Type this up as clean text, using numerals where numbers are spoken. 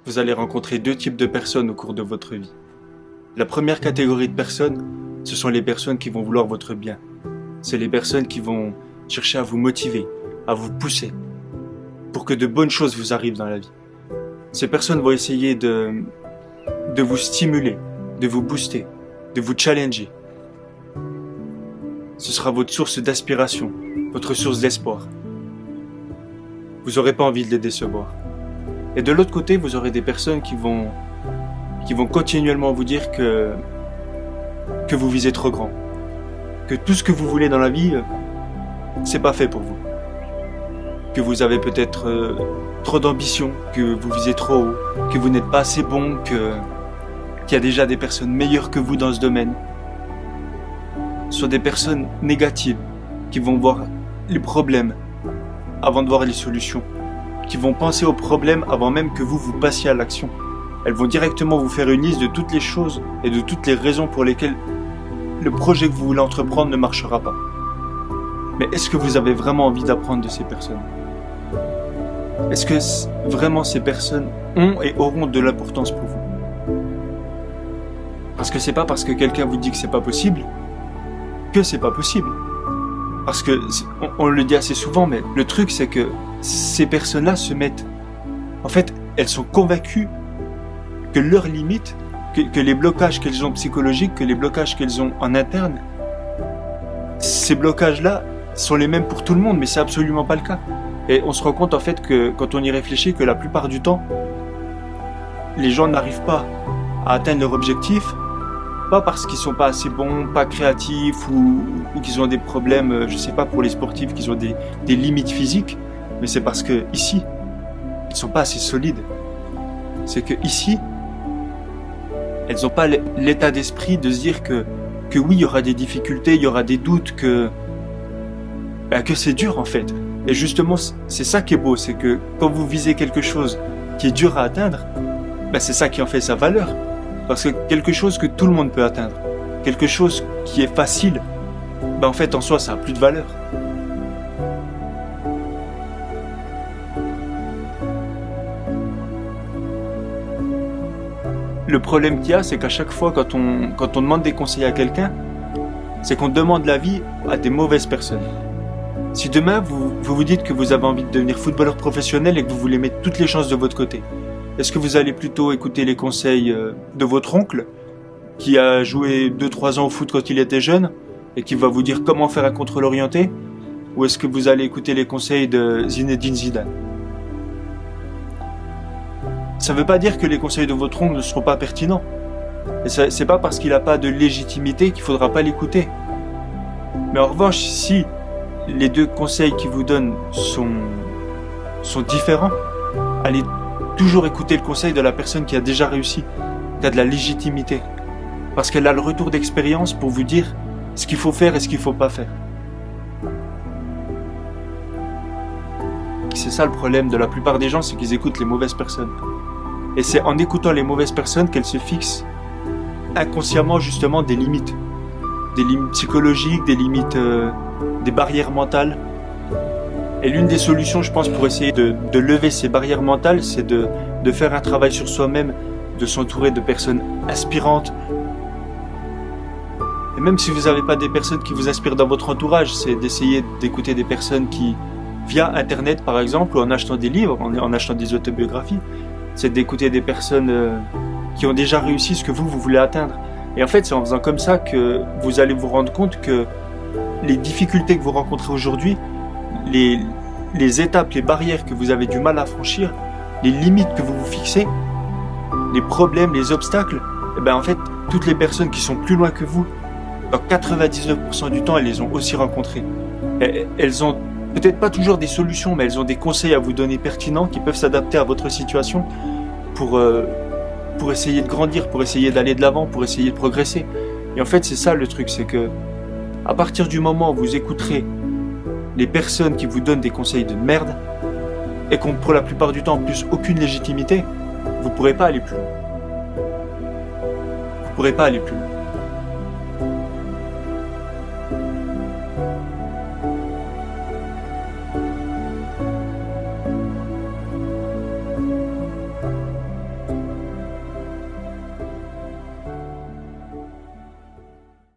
Vous allez rencontrer deux types de personnes au cours de votre vie. La première catégorie de personnes, ce sont les personnes qui vont vouloir votre bien. C'est les personnes qui vont chercher à vous motiver, à vous pousser, pour que de bonnes choses vous arrivent dans la vie. Ces personnes vont essayer de vous stimuler, de vous booster, de vous challenger. Ce sera votre source d'aspiration, votre source d'espoir. Vous n'aurez pas envie de les décevoir. Et de l'autre côté, vous aurez des personnes qui vont continuellement vous dire que vous visez trop grand, que tout ce que vous voulez dans la vie, c'est pas fait pour vous, que vous avez peut-être trop d'ambition, que vous visez trop haut, que vous n'êtes pas assez bon, qu'il y a déjà des personnes meilleures que vous dans ce domaine. Ce sont des personnes négatives qui vont voir les problèmes avant de voir les solutions, qui vont penser aux problèmes avant même que vous passiez à l'action. Elles vont directement vous faire une liste de toutes les choses et de toutes les raisons pour lesquelles le projet que vous voulez entreprendre ne marchera pas. Mais est-ce que vous avez vraiment envie d'apprendre de ces personnes ? Est-ce que vraiment ces personnes ont et auront de l'importance pour vous ? Parce que c'est pas parce que quelqu'un vous dit que c'est pas possible que c'est pas possible. Parce que on le dit assez souvent, mais le truc c'est que ces personnes-là se mettent... En fait, elles sont convaincues que leurs limites, que les blocages qu'elles ont psychologiques, que les blocages qu'elles ont en interne, ces blocages-là sont les mêmes pour tout le monde, mais c'est absolument pas le cas. Et on se rend compte en fait que quand on y réfléchit, que la plupart du temps, les gens n'arrivent pas à atteindre leur objectif, pas parce qu'ils sont pas assez bons, pas créatifs ou qu'ils ont des problèmes, je sais pas, pour les sportifs, qu'ils ont des limites physiques, mais c'est parce que ici, ils sont pas assez solides. C'est que ici, elles n'ont pas l'état d'esprit de se dire que oui, il y aura des difficultés, il y aura des doutes, que c'est dur en fait. Et justement, c'est ça qui est beau, c'est que quand vous visez quelque chose qui est dur à atteindre, c'est ça qui en fait sa valeur. Parce que quelque chose que tout le monde peut atteindre, quelque chose qui est facile, en fait en soi ça n'a plus de valeur. Le problème qu'il y a, c'est qu'à chaque fois quand on demande des conseils à quelqu'un, c'est qu'on demande l'avis à des mauvaises personnes. Si demain vous dites que vous avez envie de devenir footballeur professionnel et que vous voulez mettre toutes les chances de votre côté, est-ce que vous allez plutôt écouter les conseils de votre oncle, qui a joué 2-3 ans au foot quand il était jeune, et qui va vous dire comment faire un contrôle orienté, ou est-ce que vous allez écouter les conseils de Zinedine Zidane ? Ça ne veut pas dire que les conseils de votre oncle ne seront pas pertinents. Et c'est pas parce qu'il n'a pas de légitimité qu'il ne faudra pas l'écouter. Mais en revanche, si les deux conseils qu'il vous donne sont différents, allez toujours écouter le conseil de la personne qui a déjà réussi, qui a de la légitimité, parce qu'elle a le retour d'expérience pour vous dire ce qu'il faut faire et ce qu'il ne faut pas faire. C'est ça le problème de la plupart des gens, c'est qu'ils écoutent les mauvaises personnes. Et c'est en écoutant les mauvaises personnes qu'elles se fixent inconsciemment justement des limites psychologiques, des limites, des barrières mentales. Et l'une des solutions, je pense, pour essayer de lever ces barrières mentales, c'est de faire un travail sur soi-même, de s'entourer de personnes inspirantes. Et même si vous n'avez pas des personnes qui vous inspirent dans votre entourage, c'est d'essayer d'écouter des personnes qui, via Internet par exemple, ou en achetant des livres, en achetant des autobiographies, c'est d'écouter des personnes qui ont déjà réussi ce que vous voulez atteindre. Et en fait, c'est en faisant comme ça que vous allez vous rendre compte que les difficultés que vous rencontrez aujourd'hui, les étapes, les barrières que vous avez du mal à franchir, les limites que vous vous fixez, les problèmes, les obstacles, en fait, toutes les personnes qui sont plus loin que vous, dans 99% du temps, elles les ont aussi rencontrées. Elles ont peut-être pas toujours des solutions, mais elles ont des conseils à vous donner pertinents qui peuvent s'adapter à votre situation pour essayer de grandir, pour essayer d'aller de l'avant, pour essayer de progresser. Et en fait, c'est ça le truc, c'est que à partir du moment où vous écouterez les personnes qui vous donnent des conseils de merde et qui ont pour la plupart du temps en plus aucune légitimité, vous ne pourrez pas aller plus loin. Vous ne pourrez pas aller plus loin.